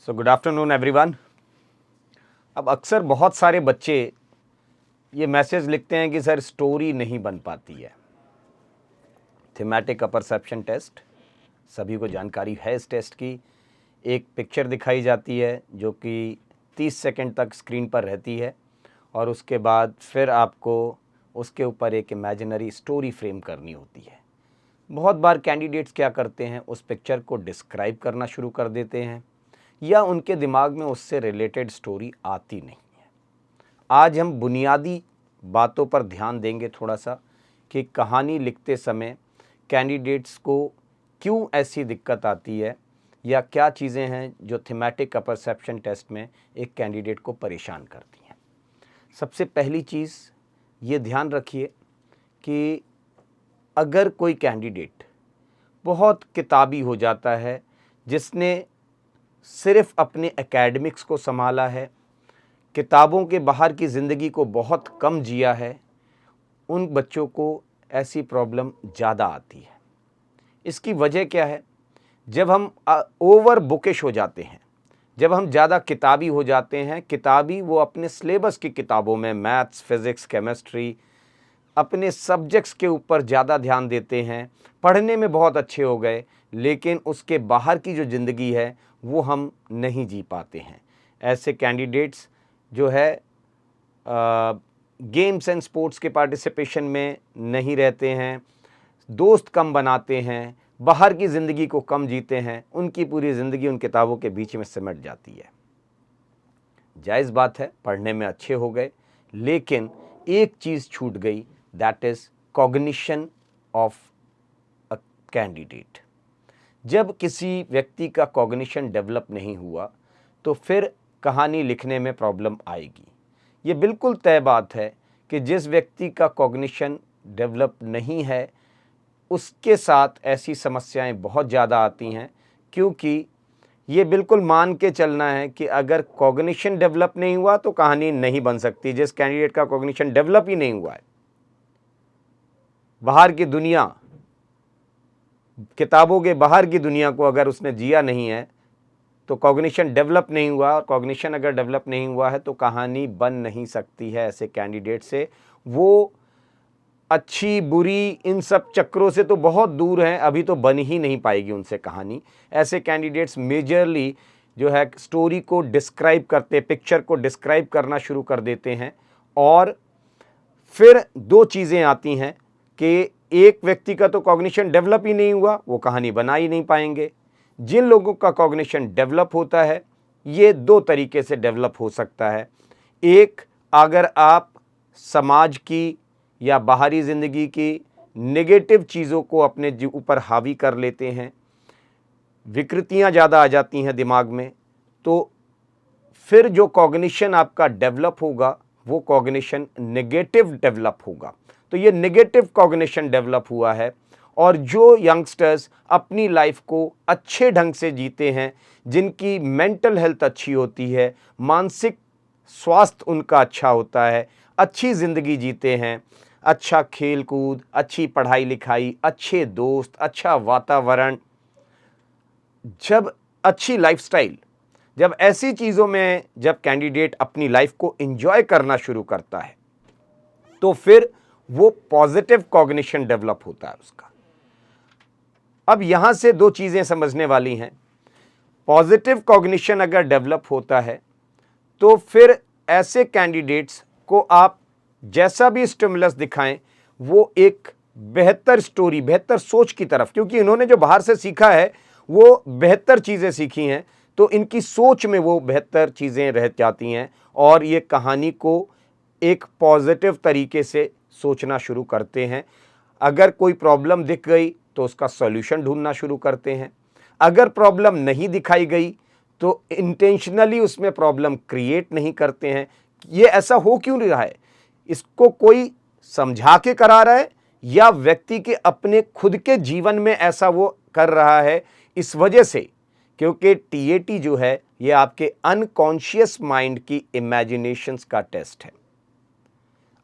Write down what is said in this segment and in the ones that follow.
So good afternoon everyone. अब अक्सर बहुत सारे बच्चे ये मैसेज लिखते हैं कि सर स्टोरी नहीं बन पाती है। थीमेटिक अपरसेप्शन टेस्ट, सभी को जानकारी है इस टेस्ट की। एक पिक्चर दिखाई जाती है जो कि 30 सेकंड तक स्क्रीन पर रहती है और उसके बाद फिर आपको उसके ऊपर एक इमेजिनरी स्टोरी फ्रेम करनी होती है। बहुत बार कैंडिडेट्स क्या करते हैं, उस पिक्चर को डिस्क्राइब करना शुरू कर देते हैं या उनके दिमाग में उससे रिलेटेड स्टोरी आती नहीं है। आज हम बुनियादी बातों पर ध्यान देंगे थोड़ा सा कि कहानी लिखते समय कैंडिडेट्स को क्यों ऐसी दिक्कत आती है या क्या चीज़ें हैं जो थीमेटिक अपरसेप्शन टेस्ट में एक कैंडिडेट को परेशान करती हैं। सबसे पहली चीज़ ये ध्यान रखिए कि अगर कोई कैंडिडेट बहुत किताबी हो जाता है, जिसने सिर्फ अपने एकेडमिक्स को संभाला है, किताबों के बाहर की ज़िंदगी को बहुत कम जिया है, उन बच्चों को ऐसी प्रॉब्लम ज़्यादा आती है। इसकी वजह क्या है? जब हम ओवर बुकिश हो जाते हैं, जब हम ज़्यादा किताबी हो जाते हैं, किताबी वो अपने सिलेबस की किताबों में मैथ्स, फिज़िक्स, केमिस्ट्री, अपने सब्जेक्ट्स के ऊपर ज़्यादा ध्यान देते हैं, पढ़ने में बहुत अच्छे हो गए, लेकिन उसके बाहर की जो ज़िंदगी है वो हम नहीं जी पाते हैं। ऐसे कैंडिडेट्स जो है गेम्स एंड स्पोर्ट्स के पार्टिसिपेशन में नहीं रहते हैं, दोस्त कम बनाते हैं, बाहर की ज़िंदगी को कम जीते हैं, उनकी पूरी ज़िंदगी उन किताबों के बीच में सिमट जाती है। जायज़ बात है, पढ़ने में अच्छे हो गए, लेकिन एक चीज़ छूट गई, that is cognition of a candidate. जब किसी व्यक्ति का कॉग्निशन डेवलप नहीं हुआ तो फिर कहानी लिखने में प्रॉब्लम आएगी। ये बिल्कुल तय बात है कि जिस व्यक्ति का कॉग्निशन डेवलप नहीं है उसके साथ ऐसी समस्याएं बहुत ज़्यादा आती हैं, क्योंकि ये बिल्कुल मान के चलना है कि अगर कॉग्निशन डेवलप नहीं हुआ तो कहानी नहीं बन सकती। जिस कैंडिडेट का कॉग्निशन डेवलप ही नहीं हुआ है, बाहर की दुनिया, किताबों के बाहर की दुनिया को अगर उसने जिया नहीं है तो कॉग्निशन डेवलप नहीं हुआ, और कॉग्निशन अगर डेवलप नहीं हुआ है तो कहानी बन नहीं सकती है। ऐसे कैंडिडेट से वो अच्छी बुरी इन सब चक्रों से तो बहुत दूर हैं, अभी तो बन ही नहीं पाएगी उनसे कहानी। ऐसे कैंडिडेट्स मेजरली जो है स्टोरी को डिस्क्राइब करते, पिक्चर को डिस्क्राइब करना शुरू कर देते हैं, और फिर दो चीज़ें आती हैं कि एक व्यक्ति का तो कॉग्निशन डेवलप ही नहीं हुआ, वो कहानी बना ही नहीं पाएंगे। जिन लोगों का कॉग्निशन डेवलप होता है, ये दो तरीके से डेवलप हो सकता है। एक, अगर आप समाज की या बाहरी ज़िंदगी की नेगेटिव चीज़ों को अपने ऊपर हावी कर लेते हैं, विकृतियाँ ज़्यादा आ जाती हैं दिमाग में, तो फिर जो कॉग्निशन आपका डेवलप होगा वो कॉग्निशन नेगेटिव डेवलप होगा। तो ये नेगेटिव कॉग्निशन डेवलप हुआ है, और जो यंगस्टर्स अपनी लाइफ को अच्छे ढंग से जीते हैं, जिनकी मेंटल हेल्थ अच्छी होती है, मानसिक स्वास्थ्य उनका अच्छा होता है, अच्छी ज़िंदगी जीते हैं, अच्छा खेल कूद, अच्छी पढ़ाई लिखाई, अच्छे दोस्त, अच्छा वातावरण, जब अच्छी लाइफस्टाइल, जब ऐसी चीज़ों में जब कैंडिडेट अपनी लाइफ को एंजॉय करना शुरू करता है तो फिर वो पॉजिटिव कॉग्निशन डेवलप होता है उसका। अब यहां से दो चीज़ें समझने वाली हैं। पॉजिटिव कॉग्निशन अगर डेवलप होता है तो फिर ऐसे कैंडिडेट्स को आप जैसा भी स्टिमुलस दिखाएं, वो एक बेहतर स्टोरी, बेहतर सोच की तरफ, क्योंकि इन्होंने जो बाहर से सीखा है वो बेहतर चीज़ें सीखी हैं, तो इनकी सोच में वो बेहतर चीज़ें रह जाती हैं और ये कहानी को एक पॉजिटिव तरीके से सोचना शुरू करते हैं। अगर कोई प्रॉब्लम दिख गई तो उसका सॉल्यूशन ढूंढना शुरू करते हैं। अगर प्रॉब्लम नहीं दिखाई गई तो इंटेंशनली उसमें प्रॉब्लम क्रिएट नहीं करते हैं। ये ऐसा हो क्यों रहा है? इसको कोई समझा के करा रहा है या व्यक्ति के अपने खुद के जीवन में ऐसा वो कर रहा है? इस वजह से, क्योंकि टीएटी जो है ये आपके अनकॉन्शियस माइंड की इमेजिनेशंस का टेस्ट है।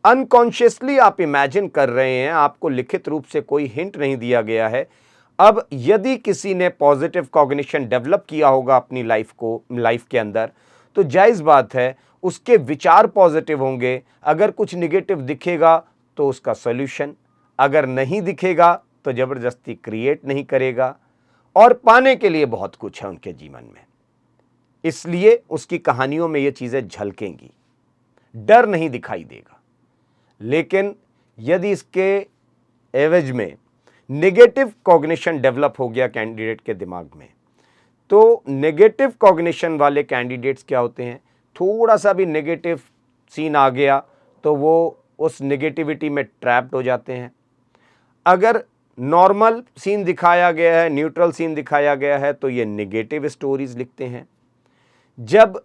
अनकॉन्शियसली आप इमेजिन कर रहे हैं, आपको लिखित रूप से कोई हिंट नहीं दिया गया है, अब यदि किसी ने पॉजिटिव कॉग्निशन डेवलप किया होगा अपनी लाइफ के अंदर, तो जायज़ बात है उसके विचार पॉजिटिव होंगे। अगर कुछ निगेटिव दिखेगा तो उसका सॉल्यूशन, अगर नहीं दिखेगा तो जबरदस्ती क्रिएट नहीं करेगा, और पाने के लिए बहुत कुछ है उनके जीवन में। इसलिए उसकी कहानियों में ये चीजें झलकेंगी, डर नहीं दिखाई देगा। लेकिन यदि इसके एवज में नेगेटिव कॉग्निशन डेवलप हो गया कैंडिडेट के दिमाग में, तो नेगेटिव कॉग्निशन वाले कैंडिडेट्स क्या होते हैं, थोड़ा सा भी नेगेटिव सीन आ गया तो वो उस नेगेटिविटी में ट्रैप्ड हो जाते हैं। अगर नॉर्मल सीन दिखाया गया है, न्यूट्रल सीन दिखाया गया है, तो ये नेगेटिव स्टोरीज लिखते हैं। जब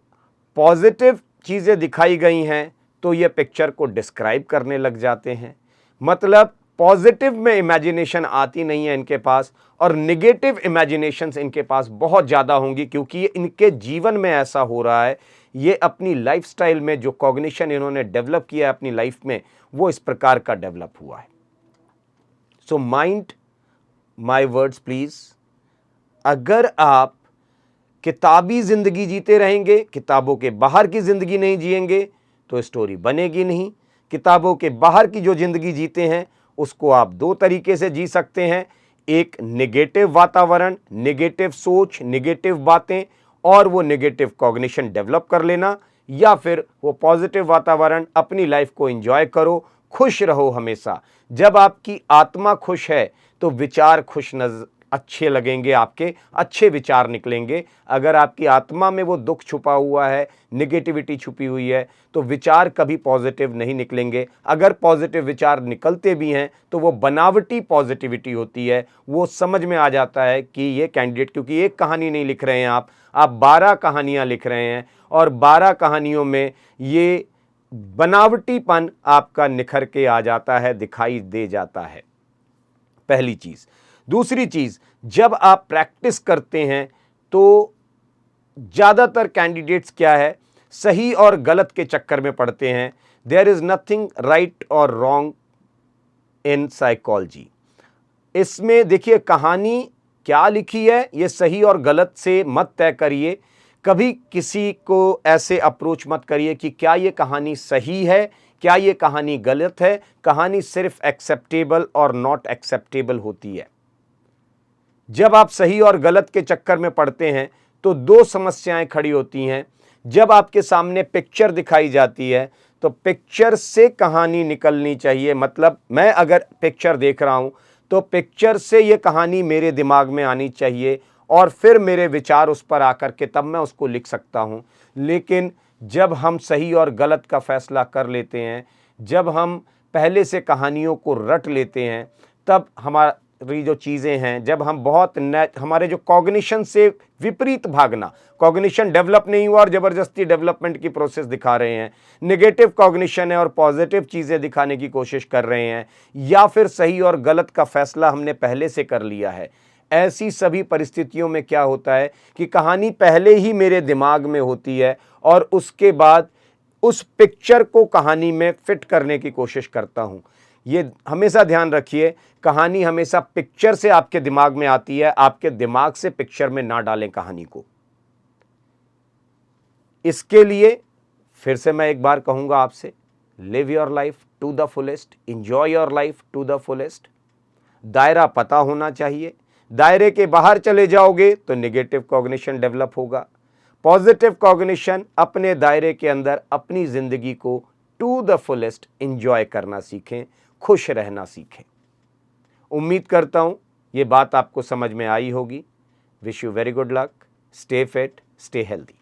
पॉजिटिव चीज़ें दिखाई गई हैं तो ये पिक्चर को डिस्क्राइब करने लग जाते हैं। मतलब पॉजिटिव में इमेजिनेशन आती नहीं है इनके पास, और नेगेटिव इमेजिनेशंस इनके पास बहुत ज़्यादा होंगी, क्योंकि इनके जीवन में ऐसा हो रहा है। ये अपनी लाइफस्टाइल में जो कॉग्निशन इन्होंने डेवलप किया है अपनी लाइफ में, वो इस प्रकार का डेवलप हुआ है। So mind my words please. अगर आप किताबी जिंदगी जीते रहेंगे, किताबों के बाहर की जिंदगी नहीं जिएंगे, तो स्टोरी बनेगी नहीं। किताबों के बाहर की जो जिंदगी जीते हैं उसको आप दो तरीके से जी सकते हैं, एक नेगेटिव वातावरण, नेगेटिव सोच, नेगेटिव बातें और वो नेगेटिव कॉग्निशन डेवलप कर लेना, या फिर वो पॉजिटिव वातावरण, अपनी लाइफ को एंजॉय करो, खुश रहो हमेशा। जब आपकी आत्मा खुश है तो विचार अच्छे लगेंगे, आपके अच्छे विचार निकलेंगे। अगर आपकी आत्मा में वो दुख छुपा हुआ है, नेगेटिविटी छुपी हुई है, तो विचार कभी पॉजिटिव नहीं निकलेंगे। अगर पॉजिटिव विचार निकलते भी हैं तो वो बनावटी पॉजिटिविटी होती है। वो समझ में आ जाता है कि ये कैंडिडेट, क्योंकि एक कहानी नहीं लिख रहे हैं आप 12 कहानियां लिख रहे हैं, और 12 कहानियों में ये बनावटीपन आपका निखर के आ जाता है, दिखाई दे जाता है। पहली चीज। दूसरी चीज, जब आप प्रैक्टिस करते हैं तो ज्यादातर कैंडिडेट्स क्या है, सही और गलत के चक्कर में पड़ते हैं। देयर इज नथिंग राइट और रॉन्ग इन साइकोलॉजी। इसमें देखिए, कहानी क्या लिखी है ये सही और गलत से मत तय करिए। कभी किसी को ऐसे अप्रोच मत करिए कि क्या ये कहानी सही है, क्या ये कहानी गलत है। कहानी सिर्फ एक्सेप्टेबल और नॉट एक्सेप्टेबल होती है। जब आप सही और गलत के चक्कर में पड़ते हैं तो दो समस्याएं खड़ी होती हैं। जब आपके सामने पिक्चर दिखाई जाती है तो पिक्चर से कहानी निकलनी चाहिए। मतलब मैं अगर पिक्चर देख रहा हूं तो पिक्चर से ये कहानी मेरे दिमाग में आनी चाहिए, और फिर मेरे विचार उस पर आकर के तब मैं उसको लिख सकता हूं। लेकिन जब हम सही और गलत का फैसला कर लेते हैं, जब हम पहले से कहानियों को रट लेते हैं, तब हमारी जो चीज़ें हैं, जब हम हमारे जो कॉग्निशन से विपरीत भागना, कॉग्निशन डेवलप नहीं हुआ और ज़बरदस्ती डेवलपमेंट की प्रोसेस दिखा रहे हैं, नेगेटिव कॉग्निशन है और पॉजिटिव चीज़ें दिखाने की कोशिश कर रहे हैं, या फिर सही और गलत का फैसला हमने पहले से कर लिया है। ऐसी सभी परिस्थितियों में क्या होता है कि कहानी पहले ही मेरे दिमाग में होती है, और उसके बाद उस पिक्चर को कहानी में फिट करने की कोशिश करता हूं। ये हमेशा ध्यान रखिए, कहानी हमेशा पिक्चर से आपके दिमाग में आती है, आपके दिमाग से पिक्चर में ना डालें कहानी को। इसके लिए फिर से मैं एक बार कहूंगा आपसे, live your life to the fullest, enjoy your life to the fullest. दायरा पता होना चाहिए। दायरे के बाहर चले जाओगे तो नेगेटिव कॉग्निशन डेवलप होगा। पॉजिटिव कॉग्निशन, अपने दायरे के अंदर अपनी जिंदगी को टू द फुलेस्ट एंजॉय करना सीखें, खुश रहना सीखें। उम्मीद करता हूं ये बात आपको समझ में आई होगी। Wish you very good luck, stay fit, stay healthy.